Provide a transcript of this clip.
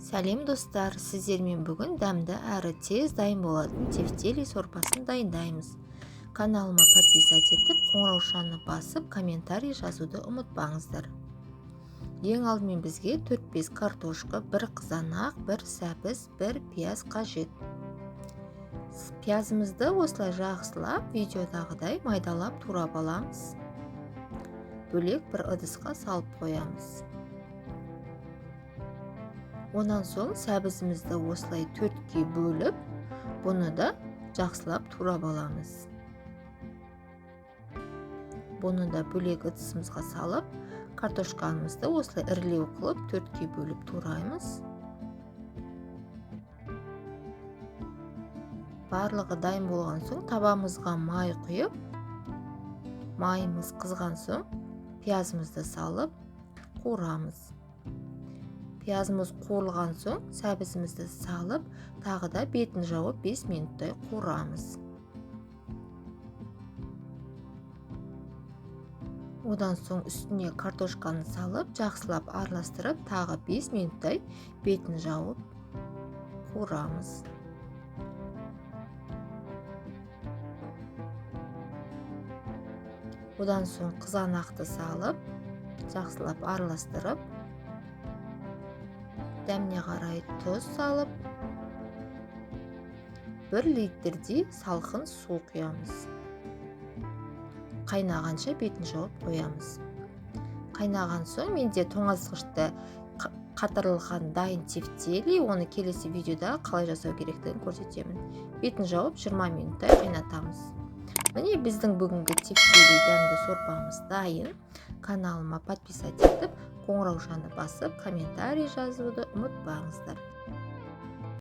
Сәлем достар, сіздермен бүгін дәмді әрі тез дайын болатын тефтели сорпасын дайындаймыз. Каналыма подписать етіп, қоңыраушаны басып, комментарий жазуды ұмытпаңыздар. Ең алдымен бізге 4-5 картошка, 1 қызанақ, 1 сәбіз, 1 пияз қажет. Пиязымызды осылай жақсылап, видеодағыдай майдалап турап аламыз. Бөлек бір ыдысқа салып қоямыз. Онан соң сәбізімізді осылай 4-ке бөліп, бұны да жақсылап турап аламыз. Бұны да бөлек ыдысымызға салып, картошкамызды осылай ірілеу қылып 4-ке бөліп тураймыз. Барлығы дайын болған соң табамызға май құйып, майымыз қызған соң пиязымызды салып қуырамыз. Пиязымыз қуырылған соң сәбізімізді салып, тағы да бетін жауып 5 минуттай қуырамыз. Одан соң үстіне картошканы салып, жақсылап араластырып, тағы 5 минуттай бетін жауып қуырамыз. Одан соң қызанақты салып, жақсылап араластырып, дәміне қарай тұз салып, 1 литрдей салқын су құямыз. Қайнағанша бетін жауып қоямыз. Қайнаған соң менде тоңазытқышта қатырылған дайын тефтели, оны келесі видеода қалай жасау керектігін көрсетемін. Бетін жауып 20 минуттай қайнатамыз. Міне біздің бүгінгі тефтели дәмді сорпамыз дайын. Каналыма подписать етіп, қоңыраушаны басып, комментарий жазуды ұмытпаңыздар.